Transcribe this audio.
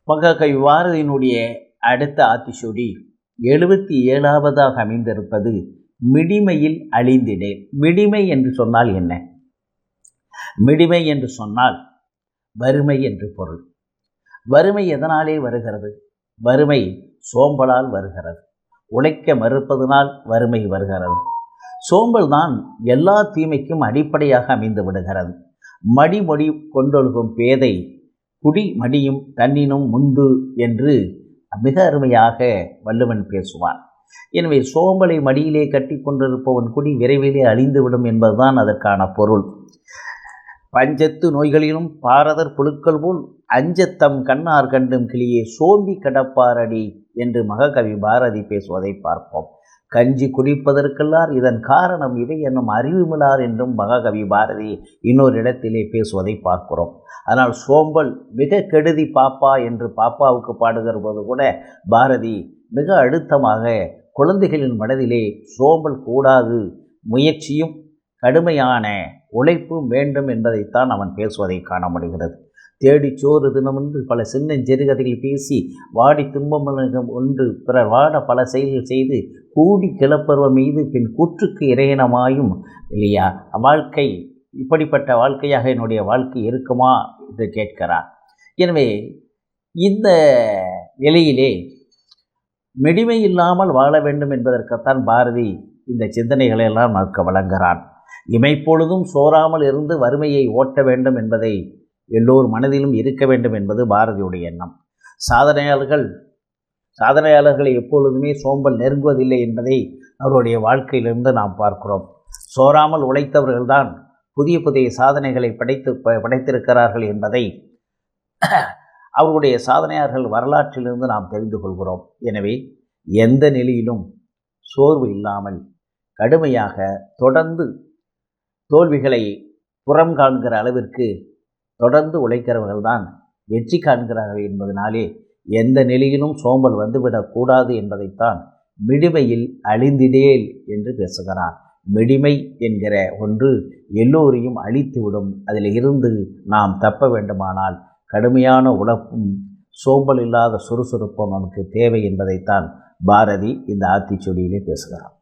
மகாகவி பாரதியினுடைய அடுத்த ஆத்திச்சூடி 77ஆவதாக அமைந்திருப்பது மிடிமையில் அழிந்திடேன். மிடிமை என்று சொன்னால் என்ன? மிடிமை என்று சொன்னால் வறுமை என்று பொருள். வறுமை எதனாலே வருகிறது? வறுமை சோம்பலால் வருகிறது. உழைக்க மறுப்பதனால் வறுமை வருகிறது. சோம்பல் தான் எல்லா தீமைக்கும் அடிப்படையாக அமைந்து விடுகிறது. மடிமொழி கொண்டொழுகும் பேதை குடி மடியும் தன்னினும் முந்து என்று மிக அருமையாக வள்ளுவன் பேசுவான். எனவே சோம்பலை மடியிலே கட்டி கொண்டிருப்பவன் குடி விரைவிலே அழிந்துவிடும் என்பதுதான் அதற்கான பொருள். பஞ்சத்து நோய்களிலும் பாரதர் புழுக்கள் போல் அஞ்சத்தம் கண்ணார் கண்டும் கிளியே சோம்பி கடப்பாரடி என்று மகாகவி பாரதி பேசுவதை பார்ப்போம். கஞ்சி குடிப்பதற்கெல்லாம் இதன் காரணம் இவை என்னும் அறிவுமிலார் என்றும் மகாகவி பாரதி இன்னொரு இடத்திலே பேசுவதை பார்க்கிறோம். ஆனால் சோம்பல் மிக கெடுதி பாப்பா என்று பாப்பாவுக்கு பாடுகிற போது கூட பாரதி மிக அழுத்தமாக குழந்தைகளின் மனதிலே சோம்பல் கூடாது, முயற்சியும் கடுமையான உழைப்பும் வேண்டும் என்பதைத்தான் அவன் பேசுவதை காண முடிகிறது. தேடி சோறு தினமென்று பல சின்னஞ்சிறுகதைகள் பேசி வாடி துன்பம் ஒன்று பிறர் வாட பல செயல்கள் செய்து கூடி கிளப்பருவம் மீது பின் கூற்றுக்கு இறையனமாயும் இல்லையா வாழ்க்கை இப்படிப்பட்ட வாழ்க்கையாக என்னுடைய வாழ்க்கை இருக்குமா என்று கேட்கிறார். எனவே இந்த நிலையிலே மிடிமை இல்லாமல் வாழ வேண்டும் என்பதற்குத்தான் பாரதி இந்த சிந்தனைகளை எல்லாம் நமக்கு வழங்குகிறான். இமைப்பொழுதும் சோறாமல் இருந்து வறுமையை ஓட்ட வேண்டும் என்பதை எல்லோர் மனதிலும் இருக்க வேண்டும் என்பது பாரதியுடைய எண்ணம். சாதனையாளர்களை எப்பொழுதுமே சோம்பல் நெருங்குவதில்லை என்பதை அவருடைய வாழ்க்கையிலிருந்து நாம் பார்க்கிறோம். சோறாமல் உழைத்தவர்கள்தான் புதிய புதிய சாதனைகளை படைத்திருக்கிறார்கள் என்பதை அவருடைய சாதனையாளர்கள் வரலாற்றிலிருந்து நாம் தெரிந்து கொள்கிறோம். எனவே எந்த நிலையிலும் சோர்வு இல்லாமல் கடுமையாக தொடர்ந்து தோல்விகளை புறம் காண்கிற அளவிற்கு தொடர்ந்து உழைக்கிறவர்கள்தான் வெற்றி காண்கிறார்கள் என்பதனாலே எந்த நிலையிலும் சோம்பல் வந்துவிடக்கூடாது என்பதைத்தான் மிடிமையில் அழிந்திடேல் என்று பேசுகிறார். மிடிமை என்கிற ஒன்று எல்லோரையும் அழித்துவிடும். அதில் இருந்து நாம் தப்ப வேண்டுமானால் கடுமையான உழைப்பும் சோம்பல் இல்லாத சுறுசுறுப்பும் நமக்கு தேவை என்பதைத்தான் பாரதி இந்த ஆத்திச்சூடியிலே பேசுகிறார்.